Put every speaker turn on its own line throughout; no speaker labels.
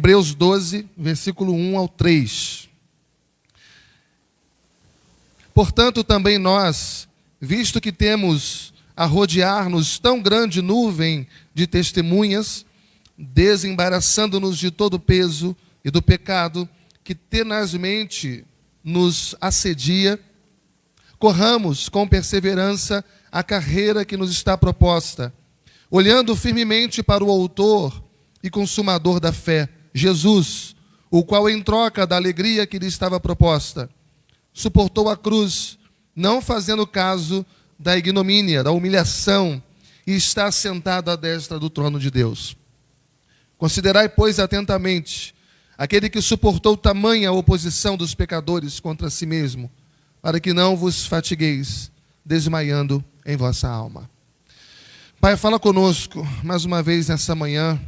Hebreus 12, versículo 1 ao 3. Portanto, também nós, visto que temos a rodear-nos tão grande nuvem de testemunhas, desembaraçando-nos de todo o peso e do pecado que tenazmente nos assedia, corramos com perseverança a carreira que nos está proposta, olhando firmemente para o autor e consumador da fé, Jesus, o qual, em troca da alegria que lhe estava proposta, suportou a cruz, não fazendo caso da ignomínia, da humilhação, e está sentado à destra do trono de Deus. Considerai, pois, atentamente aquele que suportou tamanha oposição dos pecadores contra si mesmo, para que não vos fatigueis, desmaiando em vossa alma. Pai, fala conosco mais uma vez nessa manhã.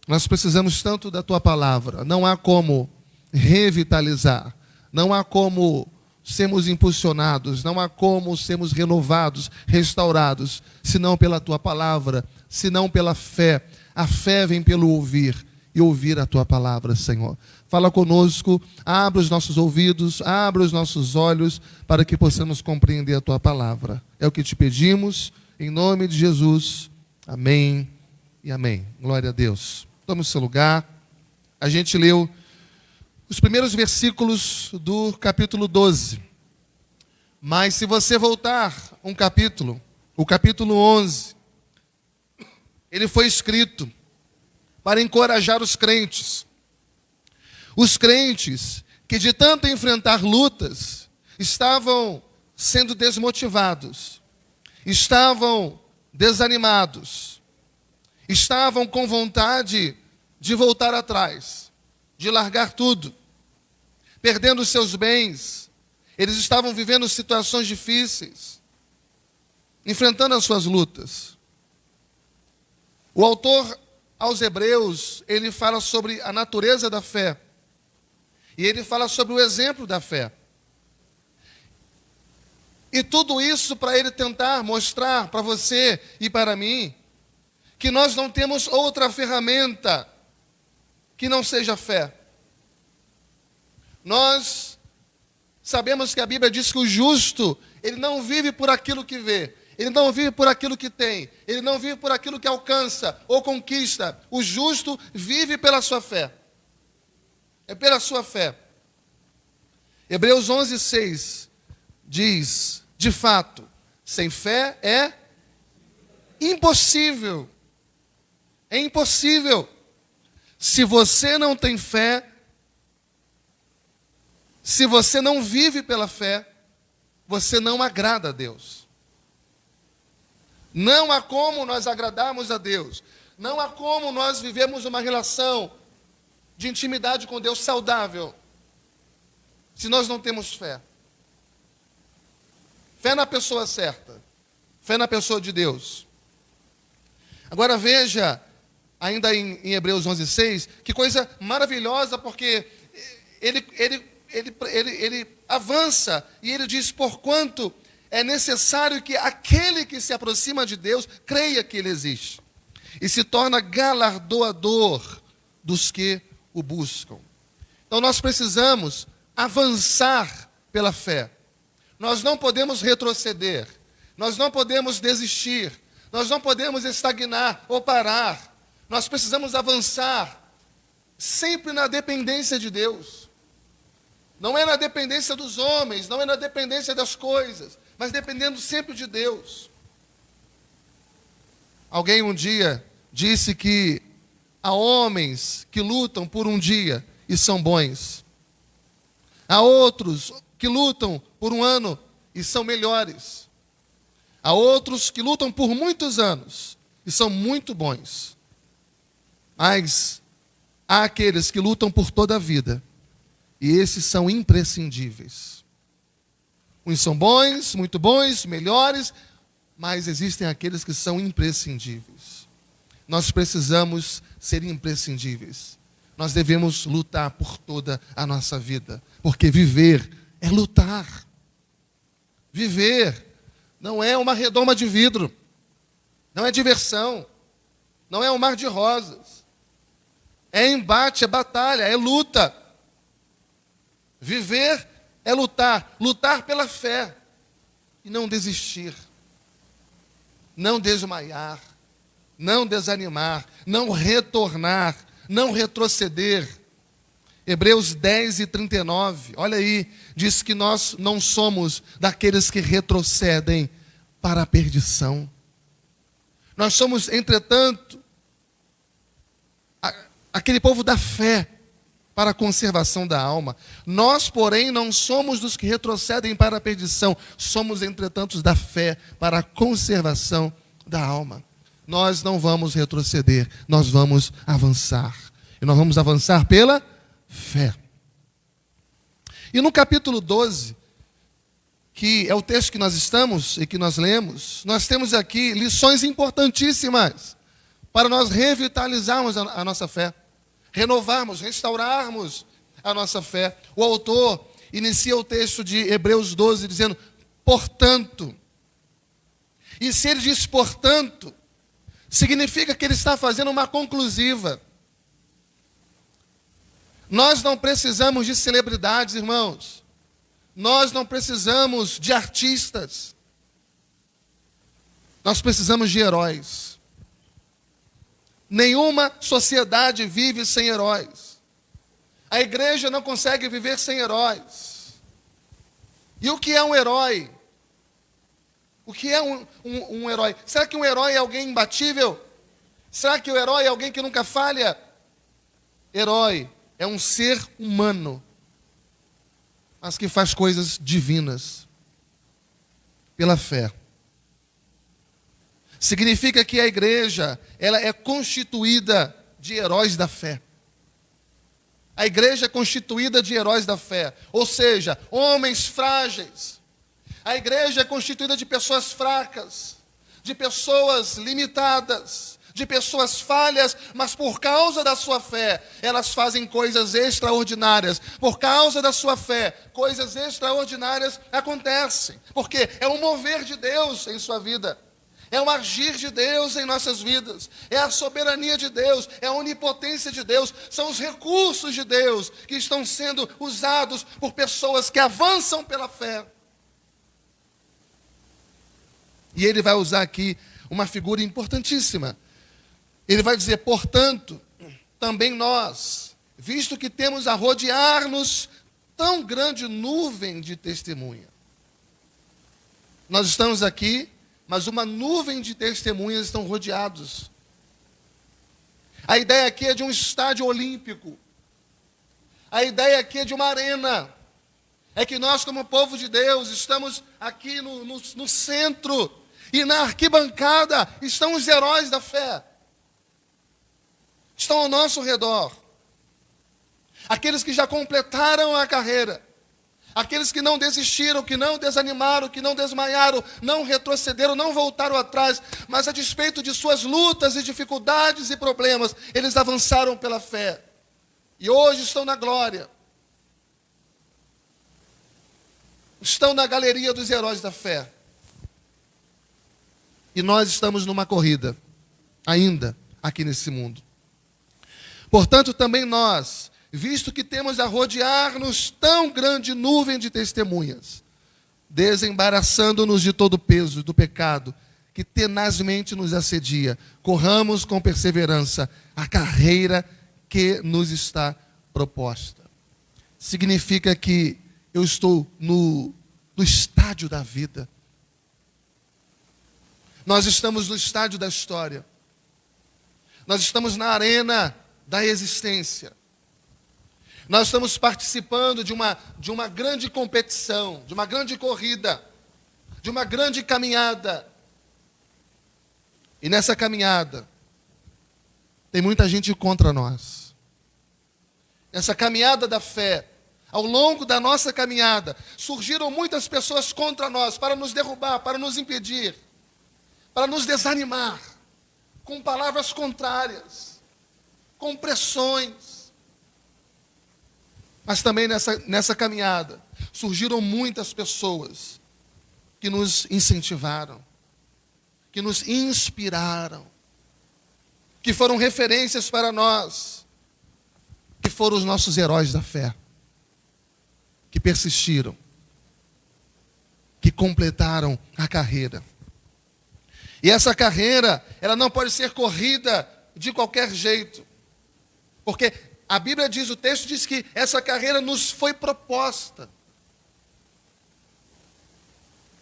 Nós precisamos tanto da Tua palavra. Não há como revitalizar, não há como sermos impulsionados, não há como sermos renovados, restaurados, senão pela Tua palavra, senão pela fé. A fé vem pelo ouvir, e ouvir a Tua palavra, Senhor. Fala conosco, abre os nossos ouvidos, abre os nossos olhos, para que possamos compreender a Tua palavra. É o que te pedimos, em nome de Jesus. Amém e amém. Glória a Deus. Tome o seu lugar. A gente leu os primeiros versículos do capítulo 12. Mas se você voltar um capítulo, o capítulo 11, ele foi escrito para encorajar os crentes. Os crentes que de tanto enfrentar lutas, estavam sendo desmotivados, estavam desanimados, estavam com vontade de voltar atrás, de largar tudo, perdendo seus bens. Eles estavam vivendo situações difíceis, enfrentando as suas lutas. O autor aos Hebreus, ele fala sobre a natureza da fé. E ele fala sobre o exemplo da fé. E tudo isso para ele tentar mostrar para você e para mim que nós não temos outra ferramenta que não seja fé. Nós sabemos que a Bíblia diz que o justo, ele não vive por aquilo que vê, ele não vive por aquilo que tem, ele não vive por aquilo que alcança ou conquista. O justo vive pela sua fé. É pela sua fé. Hebreus 11, 6 diz, de fato, sem fé é impossível. É impossível. Se você não tem fé, se você não vive pela fé, você não agrada a Deus. Não há como nós agradarmos a Deus. Não há como nós vivemos uma relação de intimidade com Deus saudável se nós não temos fé. Fé na pessoa certa. Fé na pessoa de Deus. Agora veja, ainda em Hebreus 11:6, que coisa maravilhosa, porque ele avança e ele diz, porquanto é necessário que aquele que se aproxima de Deus creia que Ele existe e se torna galardoador dos que o buscam. Então nós precisamos avançar pela fé. Nós não podemos retroceder, nós não podemos desistir, nós não podemos estagnar ou parar. Nós precisamos avançar sempre na dependência de Deus. Não é na dependência dos homens, não é na dependência das coisas, mas dependendo sempre de Deus. Alguém um dia disse que há homens que lutam por um dia e são bons. Há outros que lutam por um ano e são melhores. Há outros que lutam por muitos anos e são muito bons. Mas há aqueles que lutam por toda a vida. E esses são imprescindíveis. Uns são bons, muito bons, melhores, mas existem aqueles que são imprescindíveis. Nós precisamos ser imprescindíveis. Nós devemos lutar por toda a nossa vida, porque viver é lutar. Viver não é uma redoma de vidro, não é diversão, não é um mar de rosas. É embate, é batalha, é luta. Viver é lutar. Lutar pela fé. E não desistir. Não desmaiar. Não desanimar. Não retornar. Não retroceder. Hebreus 10:39. Olha aí. Diz que nós não somos daqueles que retrocedem para a perdição. Nós somos, entretanto, aquele povo da fé para a conservação da alma. Nós, porém, não somos dos que retrocedem para a perdição. Somos, entretanto, da fé para a conservação da alma. Nós não vamos retroceder, nós vamos avançar. E nós vamos avançar pela fé. E no capítulo 12, que é o texto que nós estamos e que nós lemos, nós temos aqui lições importantíssimas para nós revitalizarmos a nossa fé, renovarmos, restaurarmos a nossa fé. O autor inicia o texto de Hebreus 12 dizendo, portanto. E se ele diz portanto, significa que ele está fazendo uma conclusiva. Nós não precisamos de celebridades, irmãos. Nós não precisamos de artistas. Nós precisamos de heróis. Nenhuma sociedade vive sem heróis. A igreja não consegue viver sem heróis. E o que é um herói? O que é um herói? Será que um herói é alguém imbatível? Será que o herói é alguém que nunca falha? Herói é um ser humano, mas que faz coisas divinas pela fé. Significa que a igreja, ela é constituída de heróis da fé. A igreja é constituída de heróis da fé, ou seja, homens frágeis. A igreja é constituída de pessoas fracas, de pessoas limitadas, de pessoas falhas, mas por causa da sua fé, elas fazem coisas extraordinárias. Por causa da sua fé, coisas extraordinárias acontecem. Porque é um mover de Deus em sua vida. É um agir de Deus em nossas vidas. É a soberania de Deus, é a onipotência de Deus. São os recursos de Deus que estão sendo usados por pessoas que avançam pela fé. E ele vai usar aqui uma figura importantíssima. Ele vai dizer, portanto, também nós, visto que temos a rodear-nos tão grande nuvem de testemunha. Nós estamos aqui, mas uma nuvem de testemunhas estão rodeados. A ideia aqui é de um estádio olímpico. A ideia aqui é de uma arena. É que nós, como povo de Deus, estamos aqui no centro. E na arquibancada estão os heróis da fé. Estão ao nosso redor. Aqueles que já completaram a carreira. Aqueles que não desistiram, que não desanimaram, que não desmaiaram, não retrocederam, não voltaram atrás, mas a despeito de suas lutas e dificuldades e problemas, eles avançaram pela fé. E hoje estão na glória. Estão na galeria dos heróis da fé. E nós estamos numa corrida, ainda aqui nesse mundo. Portanto, também nós, visto que temos a rodear-nos tão grande nuvem de testemunhas, desembaraçando-nos de todo o peso do pecado que tenazmente nos assedia, corramos com perseverança a carreira que nos está proposta. Significa que eu estou no estádio da vida. Nós estamos no estádio da história. Nós estamos na arena da existência. Nós estamos participando de uma grande competição, de uma grande corrida, de uma grande caminhada. E nessa caminhada, tem muita gente contra nós. Nessa caminhada da fé, ao longo da nossa caminhada, surgiram muitas pessoas contra nós, para nos derrubar, para nos impedir, para nos desanimar, com palavras contrárias, com pressões. Mas também nessa caminhada, surgiram muitas pessoas que nos incentivaram, que nos inspiraram, que foram referências para nós, foram os nossos heróis da fé, que persistiram, que completaram a carreira. E essa carreira, ela não pode ser corrida de qualquer jeito. Porque a Bíblia diz, o texto diz que essa carreira nos foi proposta.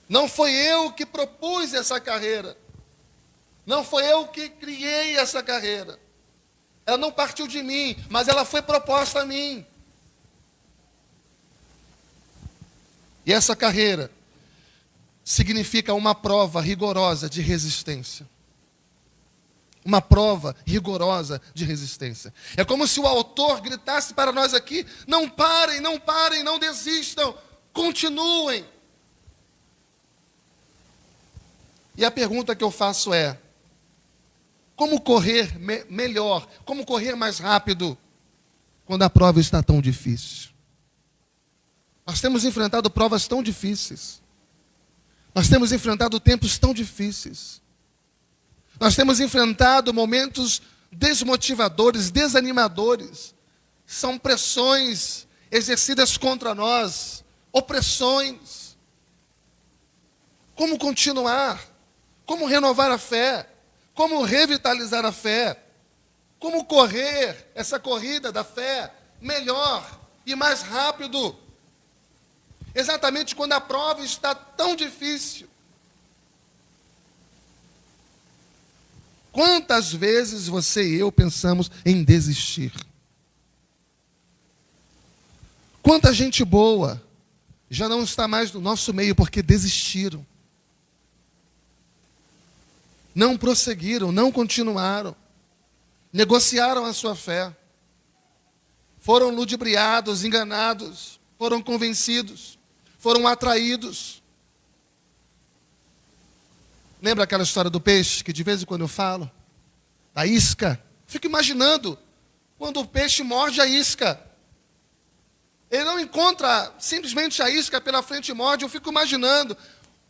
Não foi eu que propus essa carreira. Não foi eu que criei essa carreira. Ela não partiu de mim, mas ela foi proposta a mim. E essa carreira significa uma prova rigorosa de resistência. Uma prova rigorosa de resistência. É como se o autor gritasse para nós aqui: não parem, não parem, não desistam, continuem. E a pergunta que eu faço é: como correr melhor, como correr mais rápido, quando a prova está tão difícil? Nós temos enfrentado provas tão difíceis. Nós temos enfrentado tempos tão difíceis. Nós temos enfrentado momentos desmotivadores, desanimadores. São pressões exercidas contra nós, opressões. Como continuar? Como renovar a fé? Como revitalizar a fé? Como correr essa corrida da fé melhor e mais rápido? Exatamente quando a prova está tão difícil. Quantas vezes você e eu pensamos em desistir? Quanta gente boa já não está mais no nosso meio porque desistiram. Não prosseguiram, não continuaram. Negociaram a sua fé. Foram ludibriados, enganados, foram convencidos, foram atraídos. Lembra aquela história do peixe que de vez em quando eu falo? A isca. Fico imaginando quando o peixe morde a isca. Ele não encontra simplesmente a isca pela frente e morde. Eu fico imaginando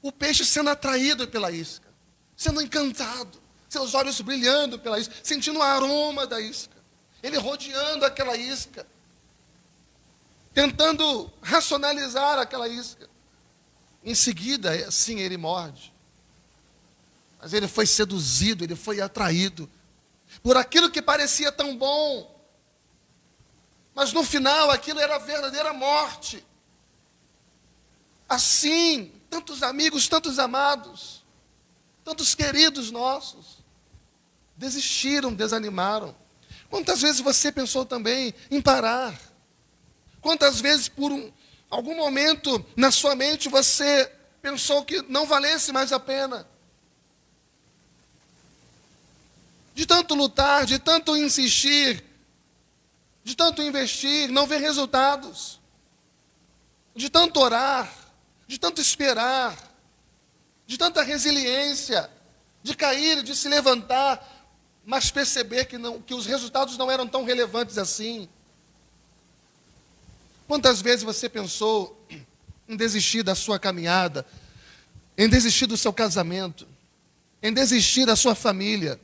o peixe sendo atraído pela isca, sendo encantado, seus olhos brilhando pela isca, sentindo o aroma da isca, ele rodeando aquela isca, tentando racionalizar aquela isca. Em seguida, sim, ele morde. Mas ele foi seduzido, ele foi atraído por aquilo que parecia tão bom. Mas no final aquilo era verdadeira morte. Assim, tantos amigos, tantos amados, tantos queridos nossos desistiram, desanimaram. Quantas vezes você pensou também em parar? Quantas vezes por algum momento na sua mente você pensou que não valesse mais a pena? De tanto lutar, de tanto insistir, de tanto investir, não ver resultados. De tanto orar, de tanto esperar, de tanta resiliência, de cair, de se levantar, mas perceber que os resultados não eram tão relevantes assim. Quantas vezes você pensou em desistir da sua caminhada, em desistir do seu casamento, em desistir da sua família,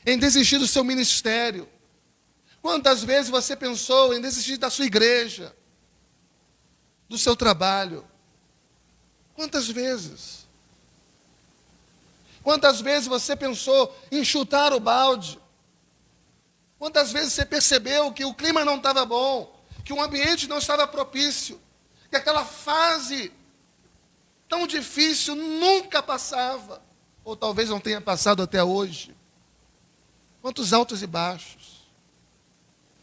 em desistir do seu ministério? Quantas vezes você pensou em desistir da sua igreja, do seu trabalho? Quantas vezes? Quantas vezes você pensou em chutar o balde? Quantas vezes você percebeu que o clima não estava bom, que o ambiente não estava propício, que aquela fase tão difícil nunca passava, ou talvez não tenha passado até hoje? Quantos altos e baixos,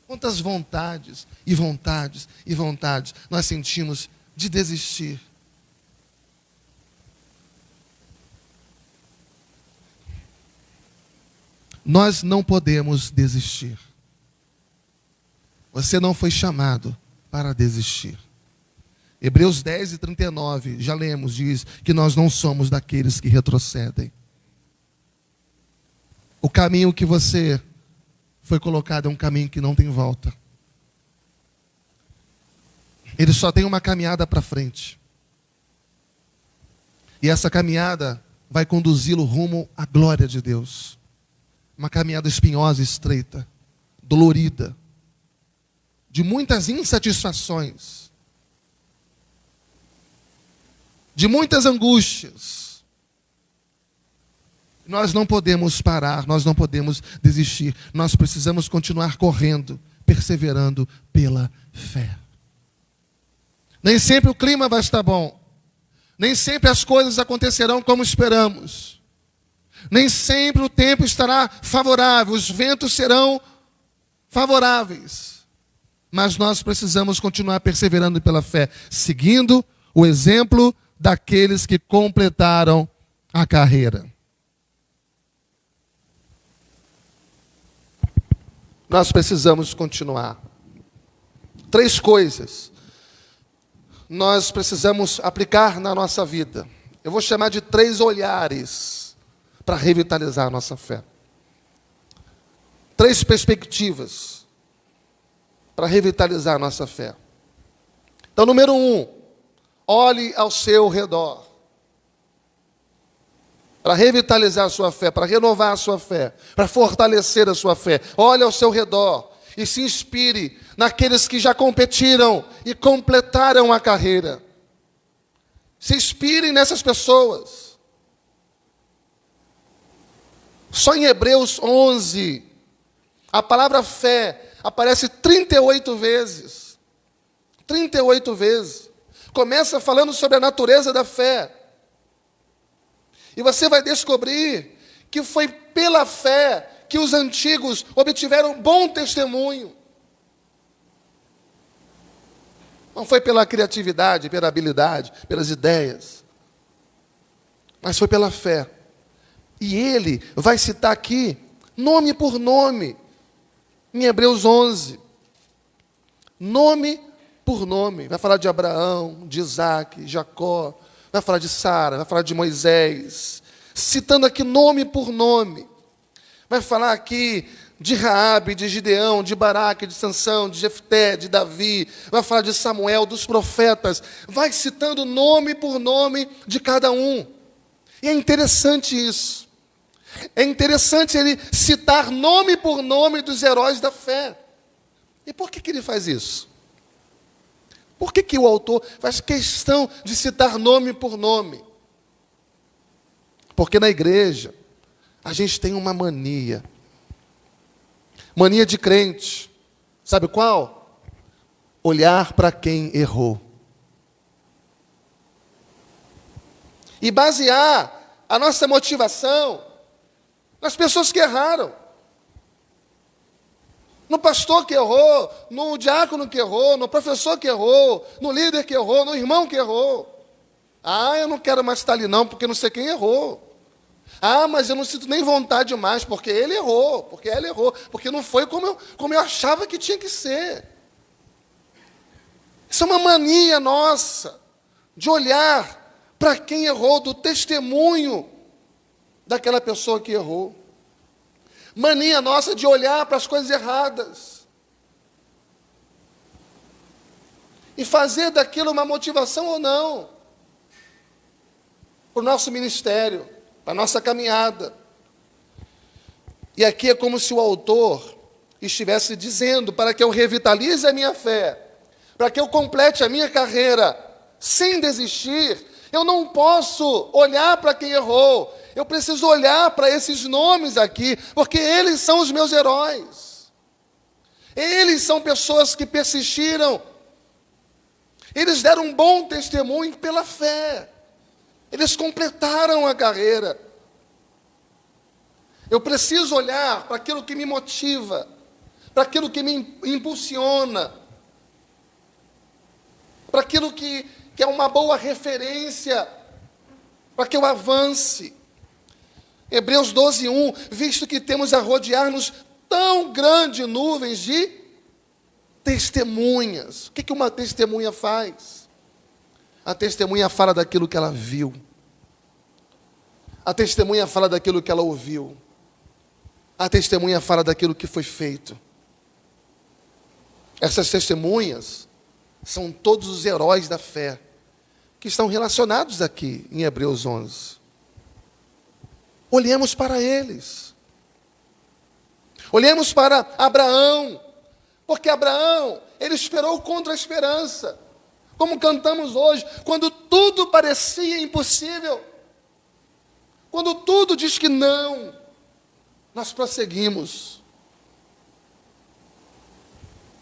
quantas vontades e vontades e vontades nós sentimos de desistir. Nós não podemos desistir. Você não foi chamado para desistir. Hebreus 10:39, já lemos, diz que nós não somos daqueles que retrocedem. O caminho que você foi colocado é um caminho que não tem volta. Ele só tem uma caminhada para frente. E essa caminhada vai conduzi-lo rumo à glória de Deus. Uma caminhada espinhosa, estreita, dolorida, de muitas insatisfações, de muitas angústias. Nós não podemos parar, nós não podemos desistir. Nós precisamos continuar correndo, perseverando pela fé. Nem sempre o clima vai estar bom. Nem sempre as coisas acontecerão como esperamos. Nem sempre o tempo estará favorável, os ventos serão favoráveis. Mas nós precisamos continuar perseverando pela fé, seguindo o exemplo daqueles que completaram a carreira. Nós precisamos continuar. 3 coisas nós precisamos aplicar na nossa vida. Eu vou chamar de 3 olhares para revitalizar a nossa fé. 3 perspectivas para revitalizar a nossa fé. Então, número 1, olhe ao seu redor. Para revitalizar a sua fé, para renovar a sua fé, para fortalecer a sua fé. Olhe ao seu redor e se inspire naqueles que já competiram e completaram a carreira. Se inspire nessas pessoas. Só em Hebreus 11, a palavra fé aparece 38 vezes. 38 vezes. Começa falando sobre a natureza da fé. E você vai descobrir que foi pela fé que os antigos obtiveram bom testemunho. Não foi pela criatividade, pela habilidade, pelas ideias. Mas foi pela fé. E ele vai citar aqui, nome por nome, em Hebreus 11. Nome por nome. Vai falar de Abraão, de Isaac, Jacó. Vai falar de Sara, vai falar de Moisés. Citando aqui nome por nome. Vai falar aqui de Raabe, de Gideão, de Baraque, de Sansão, de Jefté, de Davi. Vai falar de Samuel, dos profetas. Vai citando nome por nome de cada um. E é interessante isso. É interessante ele citar nome por nome dos heróis da fé. E por que ele faz isso? Por que o autor faz questão de citar nome por nome? Porque na igreja, a gente tem uma mania. Mania de crente. Sabe qual? Olhar para quem errou. E basear a nossa motivação nas pessoas que erraram. No pastor que errou, no diácono que errou, no professor que errou, no líder que errou, no irmão que errou. Ah, eu não quero mais estar ali não, porque não sei quem errou. Ah, mas eu não sinto nem vontade mais, porque ele errou, porque ela errou, porque não foi como eu achava que tinha que ser. Isso é uma mania nossa, de olhar para quem errou, do testemunho daquela pessoa que errou. Mania nossa de olhar para as coisas erradas e fazer daquilo uma motivação ou não para o nosso ministério, para a nossa caminhada. E aqui é como se o autor estivesse dizendo, para que eu revitalize a minha fé, para que eu complete a minha carreira sem desistir, eu não posso olhar para quem errou. Eu preciso olhar para esses nomes aqui, porque eles são os meus heróis. Eles são pessoas que persistiram. Eles deram um bom testemunho pela fé. Eles completaram a carreira. Eu preciso olhar para aquilo que me motiva, para aquilo que me impulsiona, para aquilo que é uma boa referência, para que eu avance. Hebreus 12:1, visto que temos a rodear-nos tão grande nuvens de testemunhas. O que uma testemunha faz? A testemunha fala daquilo que ela viu. A testemunha fala daquilo que ela ouviu. A testemunha fala daquilo que foi feito. Essas testemunhas são todos os heróis da fé que estão relacionados aqui em Hebreus 11. Olhemos para eles. Olhemos para Abraão, Porque Abraão, ele esperou contra a esperança. Como cantamos hoje, quando tudo parecia impossível. Quando tudo diz que não, nós prosseguimos.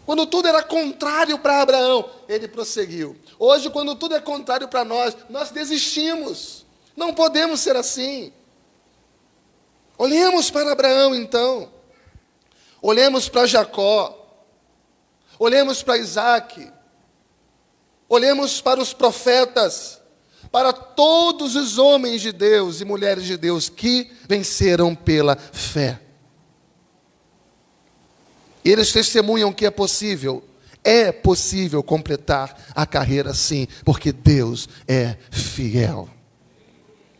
Quando tudo era contrário para Abraão, ele prosseguiu. Hoje, quando tudo é contrário para nós desistimos. Não podemos ser assim. Olhemos para Abraão, então. Olhemos para Jacó. Olhemos para Isaac. Olhemos para os profetas. Para todos os homens de Deus e mulheres de Deus que venceram pela fé. Eles testemunham que é possível completar a carreira sim, porque Deus é fiel.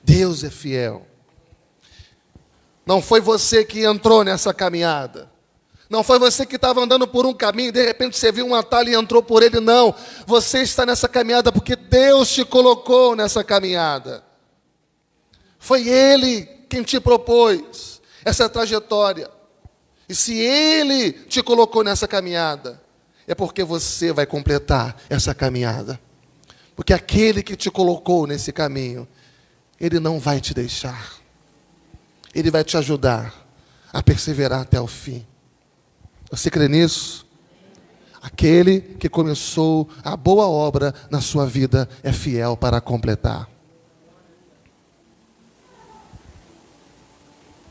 Deus é fiel. Não foi você que entrou nessa caminhada. Não foi você que estava andando por um caminho e de repente você viu um atalho e entrou por ele, não. Você está nessa caminhada porque Deus te colocou nessa caminhada. Foi Ele quem te propôs essa trajetória. E se Ele te colocou nessa caminhada, é porque você vai completar essa caminhada. Porque aquele que te colocou nesse caminho, Ele não vai te deixar. Ele vai te ajudar a perseverar até o fim. Você crê nisso? Aquele que começou a boa obra na sua vida é fiel para completar.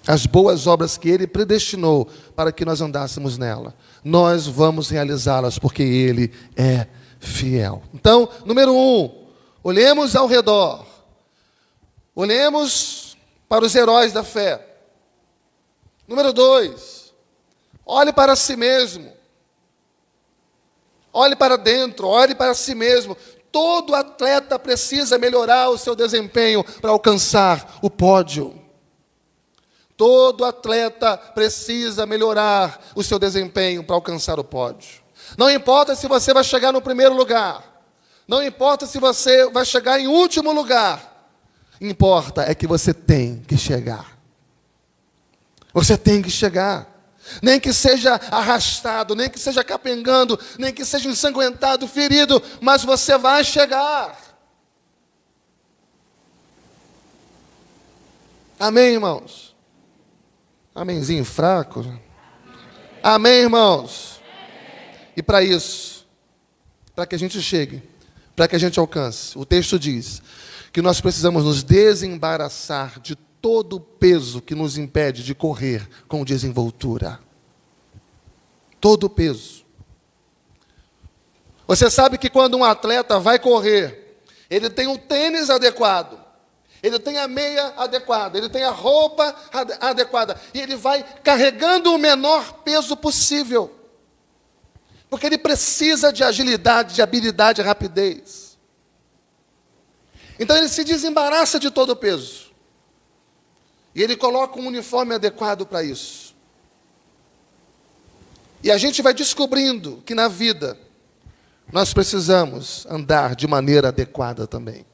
As boas obras que Ele predestinou para que nós andássemos nela, nós vamos realizá-las porque Ele é fiel. Então, número 1, olhemos ao redor. Olhemos para os heróis da fé. Número 2, olhe para si mesmo. Olhe para dentro, olhe para si mesmo. Todo atleta precisa melhorar o seu desempenho para alcançar o pódio. Todo atleta precisa melhorar o seu desempenho para alcançar o pódio. Não importa se você vai chegar no primeiro lugar. Não importa se você vai chegar em último lugar. Importa é que você tem que chegar. Você tem que chegar. Nem que seja arrastado, nem que seja capengando, nem que seja ensanguentado, ferido, mas você vai chegar. Amém, irmãos? Amenzinho fraco? Amém, irmãos? E para isso, para que a gente chegue, para que a gente alcance, o texto diz que nós precisamos nos desembaraçar de todo o peso que nos impede de correr com desenvoltura. Todo o peso. Você sabe que quando um atleta vai correr, ele tem o tênis adequado, ele tem a meia adequada, ele tem a roupa adequada, e ele vai carregando o menor peso possível, porque ele precisa de agilidade, de habilidade, de rapidez. Então ele se desembaraça de todo o peso, e ele coloca um uniforme adequado para isso. E a gente vai descobrindo que na vida nós precisamos andar de maneira adequada também.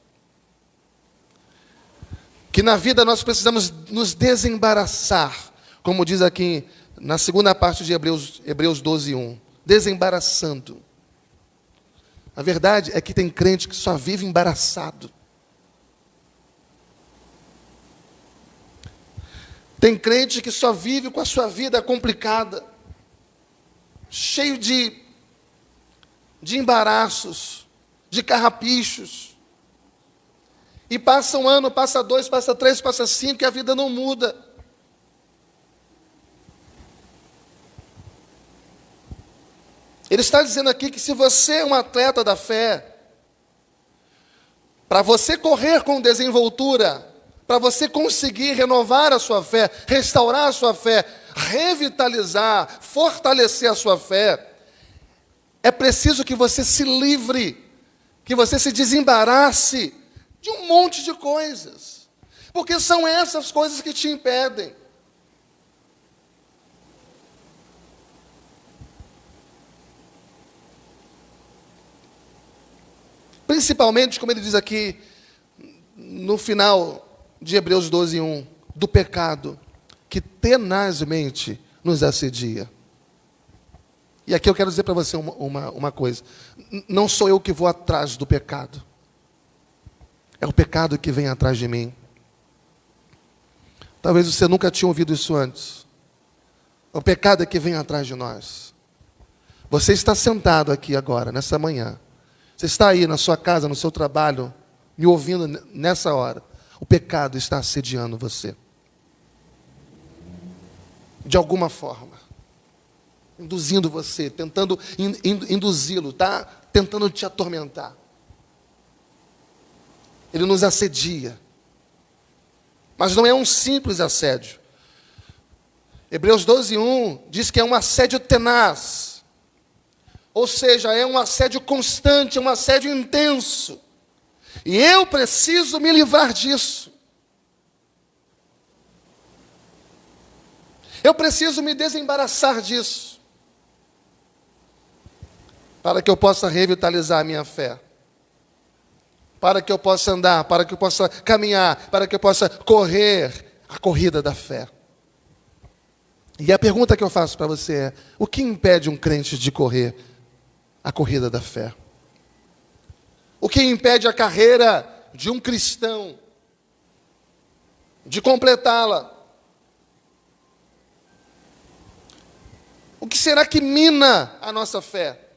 Que na vida nós precisamos nos desembaraçar, como diz aqui na segunda parte de Hebreus 12:1, desembaraçando. A verdade é que tem crente que só vive embaraçado. Tem crente que só vive com a sua vida complicada, cheio de embaraços, de carrapichos. E passa um ano, passa 2, passa 3, passa 5, e a vida não muda. Ele está dizendo aqui que se você é um atleta da fé, para você correr com desenvoltura, para você conseguir renovar a sua fé, restaurar a sua fé, revitalizar, fortalecer a sua fé, é preciso que você se livre, que você se desembarace de um monte de coisas, porque são essas coisas que te impedem. Principalmente, como ele diz aqui, no final de Hebreus 12:1, do pecado que tenazmente nos assedia. E aqui eu quero dizer para você uma coisa. Não sou eu que vou atrás do pecado. É o pecado que vem atrás de mim. Talvez você nunca tinha ouvido isso antes. O pecado é que vem atrás de nós. Você está sentado aqui agora, nessa manhã. Você está aí na sua casa, no seu trabalho, me ouvindo nessa hora. O pecado está assediando você. De alguma forma. Induzindo você, tentando induzi-lo, tá? Tentando te atormentar. Ele nos assedia. Mas não é um simples assédio. Hebreus 12:1 diz que é um assédio tenaz. Ou seja, é um assédio constante, é um assédio intenso. E eu preciso me livrar disso. Eu preciso me desembaraçar disso. Para que eu possa revitalizar a minha fé. Para que eu possa andar, para que eu possa caminhar, para que eu possa correr a corrida da fé. E a pergunta que eu faço para você é: o que impede um crente de correr a corrida da fé? O que impede a carreira de um cristão de completá-la? O que será que mina a nossa fé?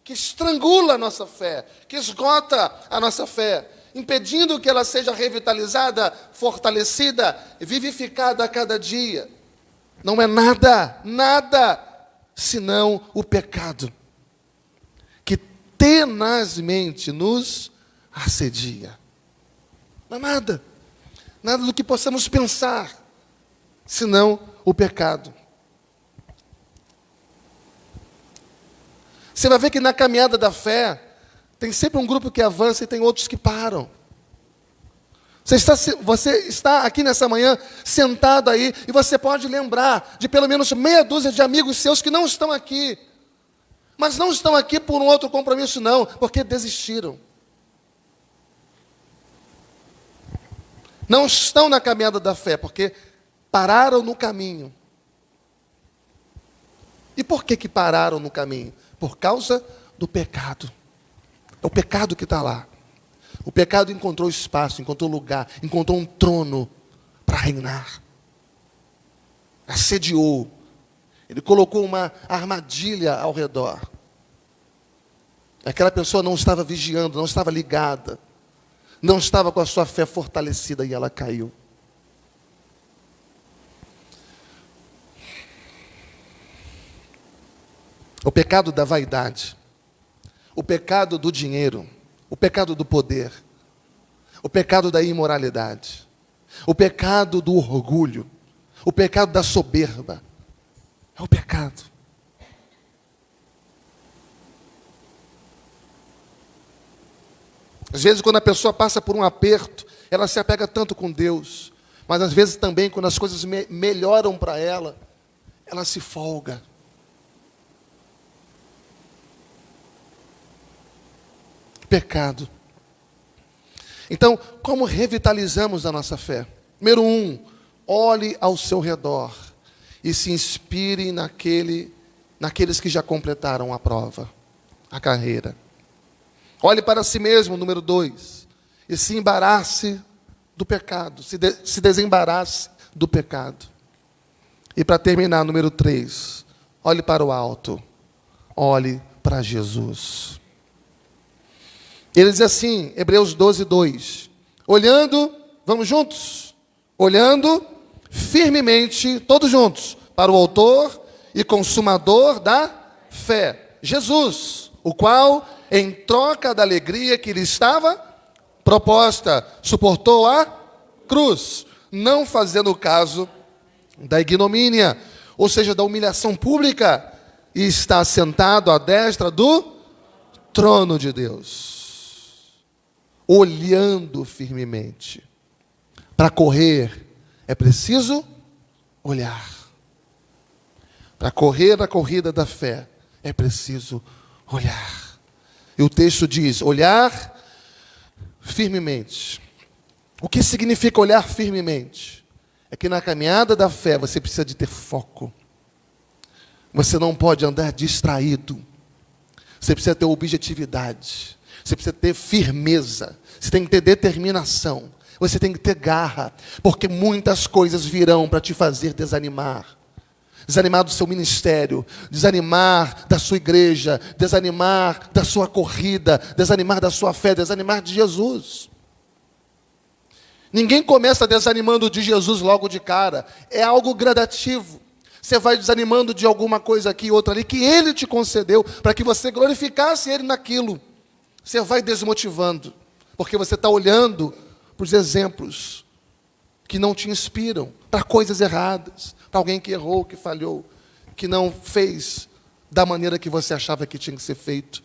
Que estrangula a nossa fé, que esgota a nossa fé, impedindo que ela seja revitalizada, fortalecida, vivificada a cada dia. Não é nada, senão o pecado, que tenazmente nos assedia. Não é nada do que possamos pensar, senão o pecado. Você vai ver que na caminhada da fé, tem sempre um grupo que avança e tem outros que param. Você está aqui nessa manhã, sentado aí, e você pode lembrar de pelo menos meia dúzia de amigos seus que não estão aqui. Mas não estão aqui por um outro compromisso, não, porque desistiram. Não estão na caminhada da fé, porque pararam no caminho. E por que pararam no caminho? Por causa do pecado. É o pecado que está lá. O pecado encontrou espaço, encontrou lugar, encontrou um trono para reinar. Assediou. Ele colocou uma armadilha ao redor. Aquela pessoa não estava vigiando, não estava ligada, não estava com a sua fé fortalecida e ela caiu. O pecado da vaidade, o pecado do dinheiro, o pecado do poder, o pecado da imoralidade, o pecado do orgulho, o pecado da soberba. É o pecado. Às vezes, quando a pessoa passa por um aperto, ela se apega tanto com Deus, mas às vezes também, quando as coisas melhoram para ela, ela se folga. Pecado. Então, como revitalizamos a nossa fé? Número 1, olhe ao seu redor e se inspire naqueles que já completaram a prova, a carreira. Olhe para si mesmo, número 2, e se embarace do pecado, se desembarace do pecado. E para terminar, número 3, olhe para o alto, olhe para Jesus. Ele diz assim, Hebreus 12:2, olhando, vamos juntos? Olhando firmemente, todos juntos, para o autor e consumador da fé, Jesus, o qual, em troca da alegria que lhe estava proposta, suportou a cruz, não fazendo caso da ignomínia, ou seja, da humilhação pública, e está sentado à destra do trono de Deus. Olhando firmemente. Para correr, é preciso olhar. Para correr a corrida da fé, é preciso olhar. E o texto diz, olhar firmemente. O que significa olhar firmemente? É que na caminhada da fé, você precisa de ter foco. Você não pode andar distraído. Você precisa ter objetividade. Você precisa ter firmeza. Você tem que ter determinação. Você tem que ter garra. Porque muitas coisas virão para te fazer desanimar. Desanimar do seu ministério, desanimar da sua igreja, desanimar da sua corrida, desanimar da sua fé, desanimar de Jesus. Ninguém começa desanimando de Jesus logo de cara. É algo gradativo. Você vai desanimando de alguma coisa aqui e outra ali, que Ele te concedeu, para que você glorificasse Ele naquilo. Você vai desmotivando, porque você está olhando para os exemplos que não te inspiram, para coisas erradas, para alguém que errou, que falhou, que não fez da maneira que você achava que tinha que ser feito.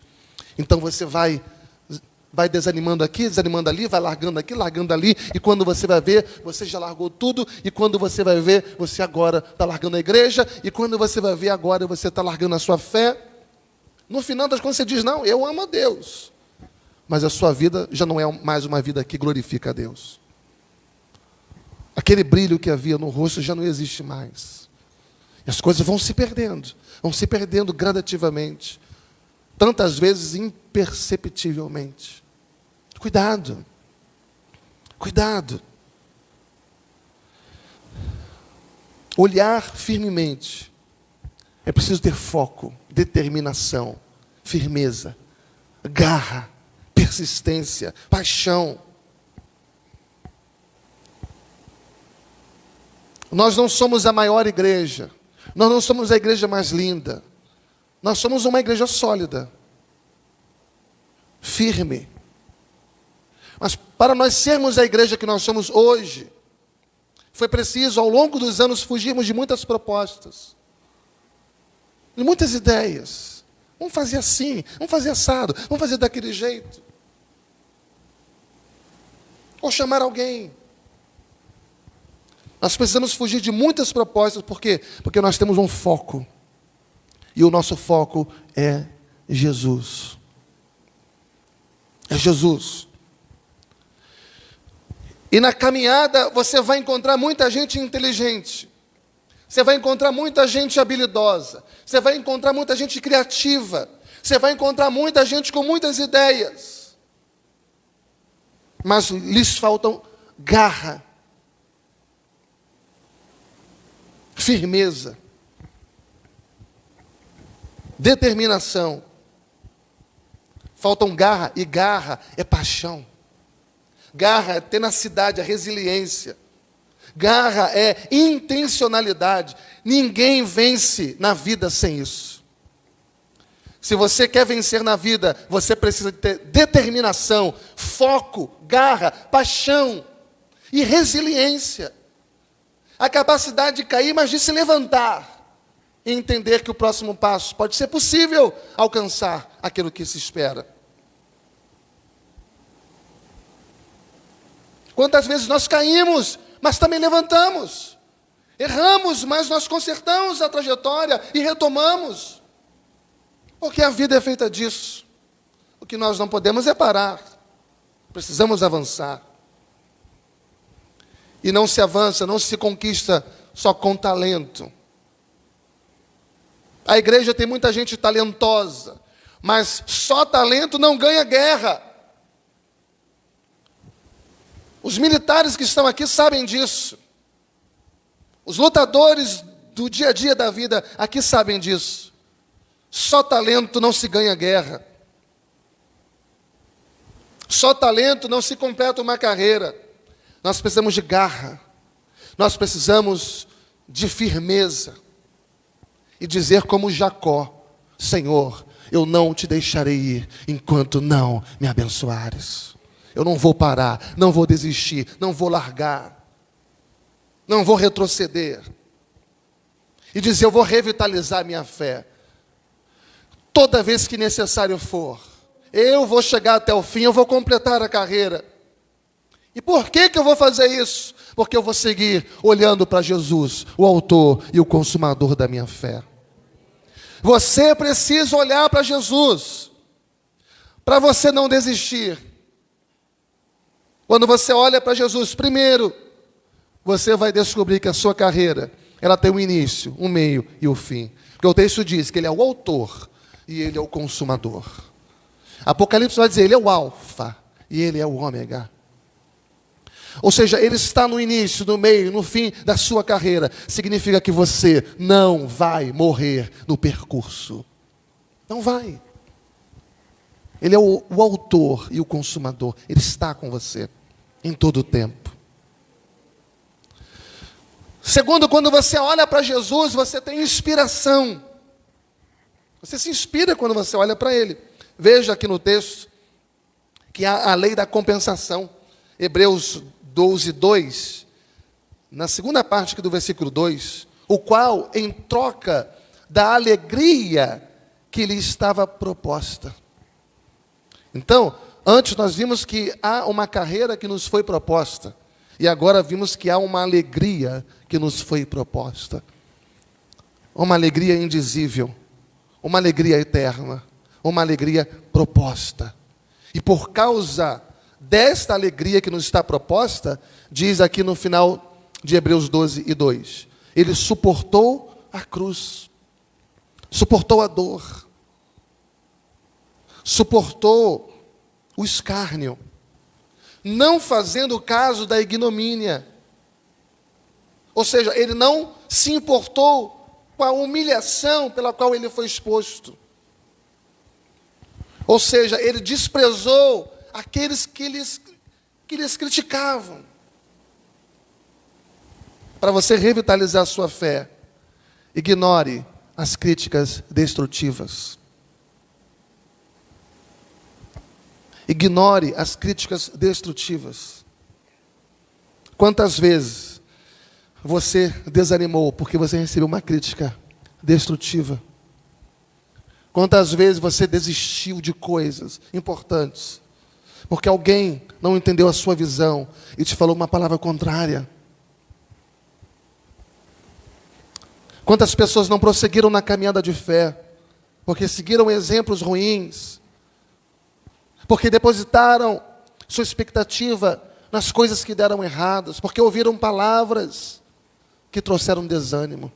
Então você vai desanimando aqui, desanimando ali, vai largando aqui, largando ali, e quando você vai ver, você já largou tudo, e quando você vai ver, você agora está largando a igreja, e quando você vai ver agora, você está largando a sua fé. No final das contas você diz, não, eu amo a Deus. Mas a sua vida já não é mais uma vida que glorifica a Deus. Aquele brilho que havia no rosto já não existe mais. E as coisas vão se perdendo gradativamente. Tantas vezes imperceptivelmente. Cuidado. Cuidado. Olhar firmemente. É preciso ter foco, determinação, firmeza, garra, persistência, paixão. Nós não somos a maior igreja. Nós não somos a igreja mais linda. Nós somos uma igreja sólida, firme. Mas para nós sermos a igreja que nós somos hoje, foi preciso, ao longo dos anos, fugirmos de muitas propostas, de muitas ideias. Vamos fazer assim, vamos fazer assado, vamos fazer daquele jeito. Ou chamar alguém. Nós precisamos fugir de muitas propostas, por quê? Porque nós temos um foco. E o nosso foco é Jesus. É Jesus. E na caminhada você vai encontrar muita gente inteligente. Você vai encontrar muita gente habilidosa. Você vai encontrar muita gente criativa. Você vai encontrar muita gente com muitas ideias. Mas lhes faltam garra, firmeza, determinação. Faltam garra, e garra é paixão. Garra é tenacidade, é resiliência. Garra é intencionalidade. Ninguém vence na vida sem isso. Se você quer vencer na vida, você precisa ter determinação, foco, garra, paixão e resiliência. A capacidade de cair, mas de se levantar e entender que o próximo passo pode ser possível alcançar aquilo que se espera. Quantas vezes nós caímos, mas também levantamos. Erramos, mas nós consertamos a trajetória e retomamos. Porque a vida é feita disso. O que nós não podemos é parar. Precisamos avançar. E não se avança, não se conquista só com talento. A igreja tem muita gente talentosa, mas só talento não ganha guerra. Os militares que estão aqui sabem disso. Os lutadores do dia a dia da vida aqui sabem disso. Só talento não se ganha guerra. Só talento não se completa uma carreira. Nós precisamos de garra. Nós precisamos de firmeza. E dizer como Jacó: Senhor, eu não te deixarei ir enquanto não me abençoares. Eu não vou parar, não vou desistir, não vou largar, não vou retroceder. E dizer: eu vou revitalizar minha fé. Toda vez que necessário for, eu vou chegar até o fim, eu vou completar a carreira. E por que eu vou fazer isso? Porque eu vou seguir olhando para Jesus, o autor e o consumador da minha fé. Você precisa olhar para Jesus, para você não desistir. Quando você olha para Jesus, primeiro, você vai descobrir que a sua carreira, ela tem um início, um meio e um fim. Porque Porque o texto diz que ele é o autor e ele é o consumador. Apocalipse vai dizer, ele é o alfa e ele é o ômega. Ou seja, ele está no início, no meio, no fim da sua carreira. Significa que você não vai morrer no percurso. Não vai. Ele é o autor e o consumador. Ele está com você em todo o tempo. Segundo, quando você olha para Jesus, você tem inspiração. Você se inspira quando você olha para Ele. Veja aqui no texto que há a lei da compensação. Hebreus 12, 2. Na segunda parte aqui do versículo 2. O qual, em troca da alegria que lhe estava proposta. Então, antes nós vimos que há uma carreira que nos foi proposta. E agora vimos que há uma alegria que nos foi proposta. Uma alegria indizível. Uma alegria eterna. Uma alegria proposta. E por causa desta alegria que nos está proposta, diz aqui no final de Hebreus 12 e 2. Ele suportou a cruz. Suportou a dor. Suportou o escárnio, não fazendo caso da ignomínia. Ou seja, ele não se importou com a humilhação pela qual ele foi exposto. Ou seja, ele desprezou aqueles que lhes criticavam. Para você revitalizar a sua fé, ignore as críticas destrutivas. Ignore as críticas destrutivas. Quantas vezes você desanimou porque você recebeu uma crítica destrutiva? Quantas vezes você desistiu de coisas importantes porque alguém não entendeu a sua visão e te falou uma palavra contrária? Quantas pessoas não prosseguiram na caminhada de fé porque seguiram exemplos ruins? Porque depositaram sua expectativa nas coisas que deram erradas, porque ouviram palavras que trouxeram desânimo.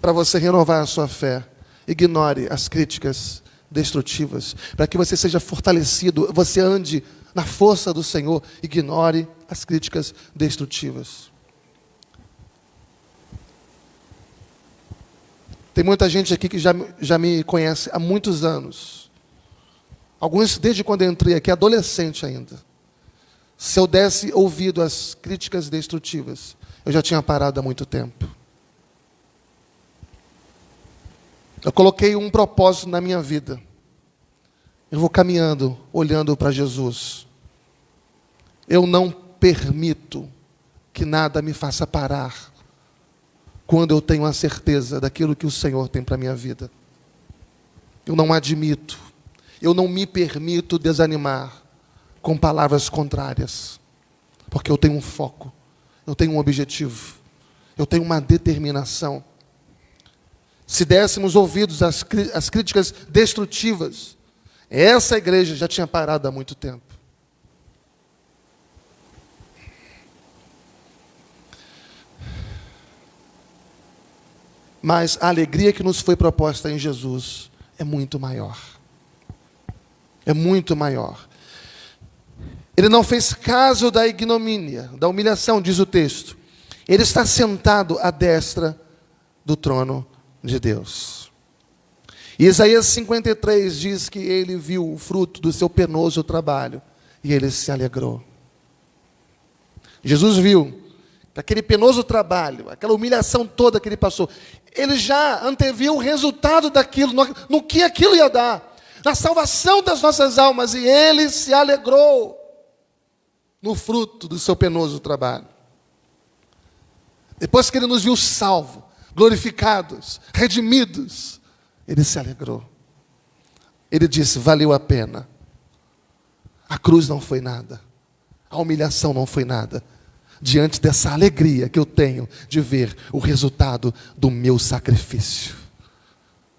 Para você renovar a sua fé, ignore as críticas destrutivas, para que você seja fortalecido, você ande na força do Senhor, ignore as críticas destrutivas. Tem muita gente aqui que já me conhece há muitos anos. Alguns desde quando eu entrei aqui, adolescente ainda. Se eu desse ouvido às críticas destrutivas, eu já tinha parado há muito tempo. Eu coloquei um propósito na minha vida. Eu vou caminhando, olhando para Jesus. Eu não permito que nada me faça parar quando eu tenho a certeza daquilo que o Senhor tem para a minha vida. Eu não admito. Eu não me permito desanimar com palavras contrárias, porque eu tenho um foco, eu tenho um objetivo, eu tenho uma determinação. Se dessemos ouvidos às críticas destrutivas, essa igreja já tinha parado há muito tempo. Mas a alegria que nos foi proposta em Jesus é muito maior. É muito maior. Ele não fez caso da ignomínia, da humilhação, diz o texto. Ele está sentado à destra do trono de Deus. E Isaías 53 diz que ele viu o fruto do seu penoso trabalho e ele se alegrou. Jesus viu aquele penoso trabalho, aquela humilhação toda que ele passou. Ele já anteviu o resultado daquilo, no que aquilo ia dar. Na salvação das nossas almas, e ele se alegrou no fruto do seu penoso trabalho. Depois que ele nos viu salvos, glorificados, redimidos, ele se alegrou. Ele disse, valeu a pena. A cruz não foi nada, a humilhação não foi nada, diante dessa alegria que eu tenho de ver o resultado do meu sacrifício.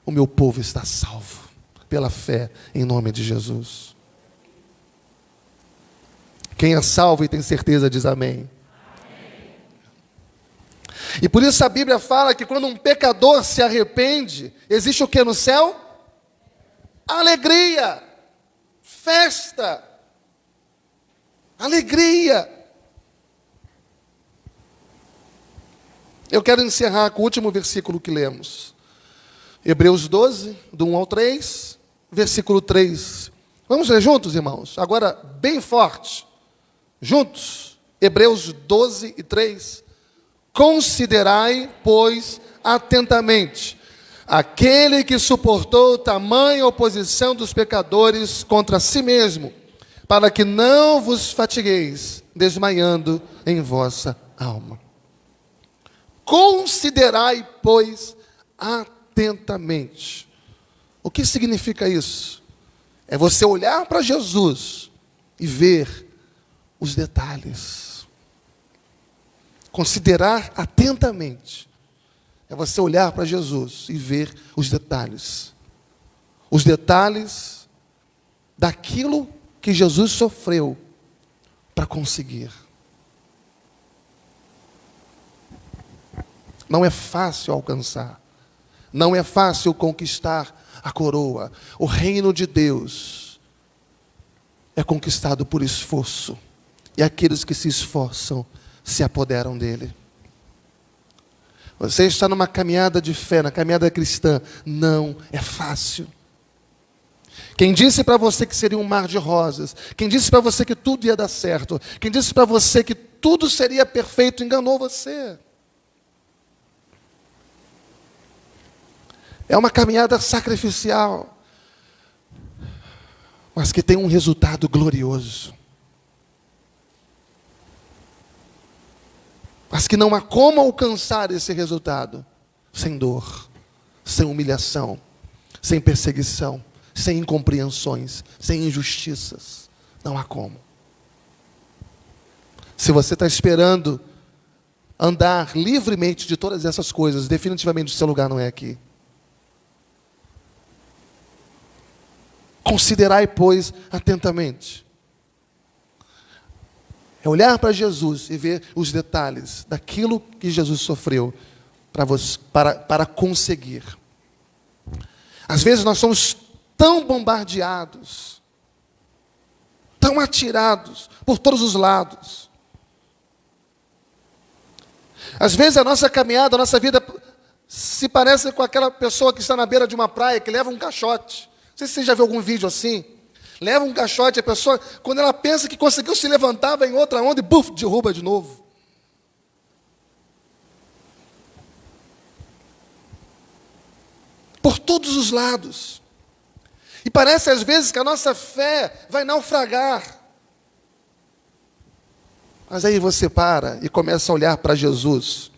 O meu povo está salvo pela fé em nome de Jesus. Quem é salvo e tem certeza diz amém. E por isso a Bíblia fala que quando um pecador se arrepende, existe o que no céu? Alegria, festa, alegria. Eu quero encerrar com o último versículo que lemos. Hebreus 12, do 1 ao 3, versículo 3. Vamos ler juntos, irmãos? Agora, bem forte. Juntos. Hebreus 12 e 3. Considerai, pois, atentamente aquele que suportou tamanha oposição dos pecadores contra si mesmo, para que não vos fatigueis, desmaiando em vossa alma. Considerai, pois, atentamente. O que significa isso? É você olhar para Jesus e ver os detalhes. Considerar atentamente. É você olhar para Jesus e ver os detalhes. Os detalhes daquilo que Jesus sofreu para conseguir. Não é fácil alcançar. Não é fácil conquistar a coroa. O reino de Deus é conquistado por esforço. E aqueles que se esforçam se apoderam dele. Você está numa caminhada de fé, na caminhada cristã. Não é fácil. Quem disse para você que seria um mar de rosas, quem disse para você que tudo ia dar certo, quem disse para você que tudo seria perfeito, enganou você. É uma caminhada sacrificial, mas que tem um resultado glorioso. Mas que não há como alcançar esse resultado sem dor, sem humilhação, sem perseguição, sem incompreensões, sem injustiças. Não há como. Se você está esperando andar livremente de todas essas coisas, definitivamente o seu lugar não é aqui. Considerai, pois, atentamente. É olhar para Jesus e ver os detalhes daquilo que Jesus sofreu para conseguir. Às vezes nós somos tão bombardeados, tão atirados por todos os lados. Às vezes a nossa caminhada, a nossa vida se parece com aquela pessoa que está na beira de uma praia, que leva um caixote. Não sei se você já viu algum vídeo assim. Leva um caixote, a pessoa, quando ela pensa que conseguiu se levantar, vem outra onda e buf, derruba de novo. Por todos os lados. E parece às vezes que a nossa fé vai naufragar. Mas aí você para e começa a olhar para Jesus.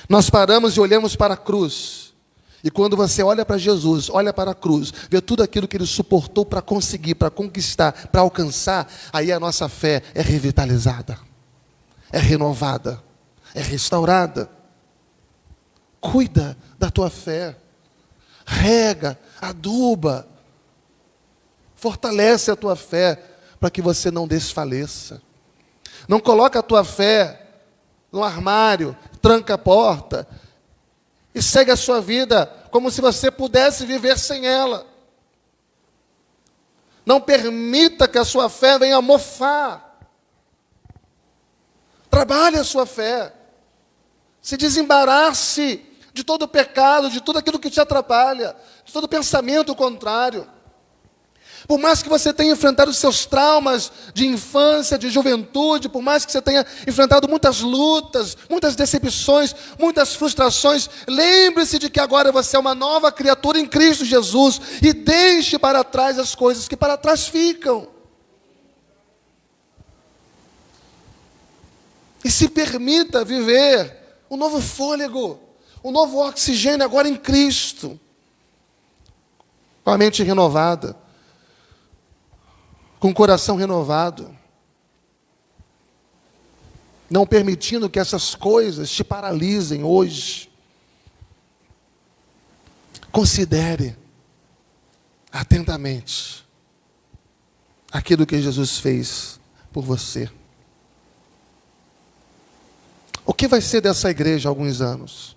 Nós paramos e olhamos para a cruz. E quando você olha para Jesus, olha para a cruz, vê tudo aquilo que Ele suportou para conseguir, para conquistar, para alcançar, aí a nossa fé é revitalizada, é renovada, é restaurada. Cuida da tua fé, rega, aduba, fortalece a tua fé para que você não desfaleça. Não coloca a tua fé no armário, tranca a porta e segue a sua vida como se você pudesse viver sem ela. Não permita que a sua fé venha mofar. Trabalhe a sua fé. Se desembarace de todo o pecado, de tudo aquilo que te atrapalha, de todo pensamento contrário. Por mais que você tenha enfrentado os seus traumas de infância, de juventude, por mais que você tenha enfrentado muitas lutas, muitas decepções, muitas frustrações, lembre-se de que agora você é uma nova criatura em Cristo Jesus e deixe para trás as coisas que para trás ficam. E se permita viver um novo fôlego, um novo oxigênio agora em Cristo, com a mente renovada, com o coração renovado, não permitindo que essas coisas te paralisem hoje. Considere atentamente aquilo que Jesus fez por você. O que vai ser dessa igreja há alguns anos?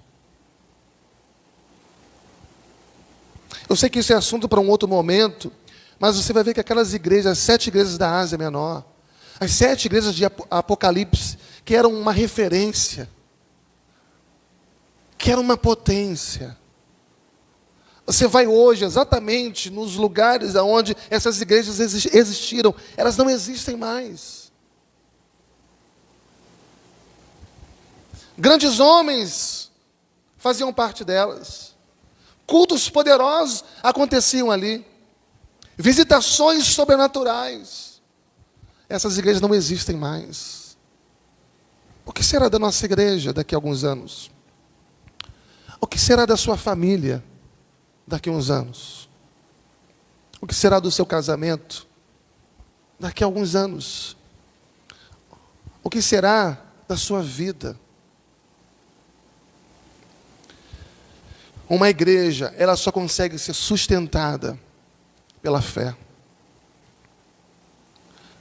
Eu sei que isso é assunto para um outro momento, mas você vai ver que aquelas igrejas, as 7 igrejas da Ásia Menor, as 7 igrejas de Apocalipse, que eram uma referência, que eram uma potência. Você vai hoje exatamente nos lugares onde essas igrejas existiram, elas não existem mais. Grandes homens faziam parte delas. Cultos poderosos aconteciam ali. Visitações sobrenaturais. Essas igrejas não existem mais. O que será da nossa igreja daqui a alguns anos? O que será da sua família daqui a uns anos? O que será do seu casamento daqui a alguns anos? O que será da sua vida? Uma igreja, ela só consegue ser sustentada pela fé.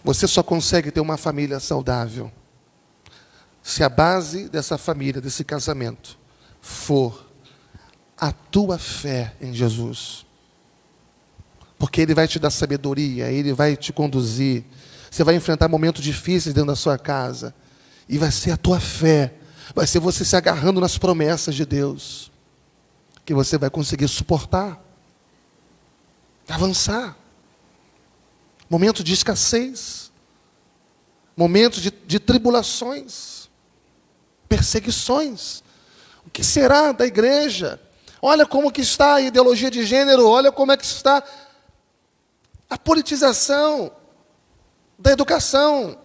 Você só consegue ter uma família saudável se a base dessa família, desse casamento, for a tua fé em Jesus. Porque Ele vai te dar sabedoria, Ele vai te conduzir. Você vai enfrentar momentos difíceis dentro da sua casa. E vai ser a tua fé, vai ser você se agarrando nas promessas de Deus, que você vai conseguir suportar, avançar. Momentos de escassez, momentos de tribulações, perseguições. O que será da igreja? Olha como que está a ideologia de gênero, olha como é que está a politização da educação.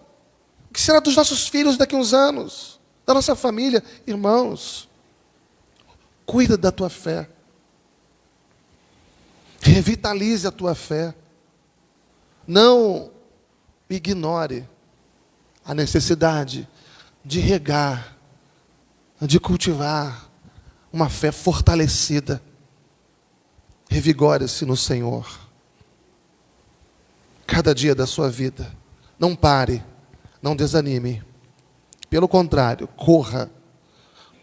O que será dos nossos filhos daqui a uns anos? Da nossa família? Irmãos, cuida da tua fé. Revitalize a tua fé. Não ignore a necessidade de regar, de cultivar uma fé fortalecida. Revigore-se no Senhor. Cada dia da sua vida. Não pare, não desanime. Pelo contrário, corra.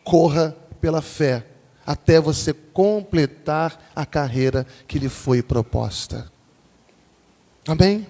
Corra pela fé, até você completar a carreira que lhe foi proposta. Amém?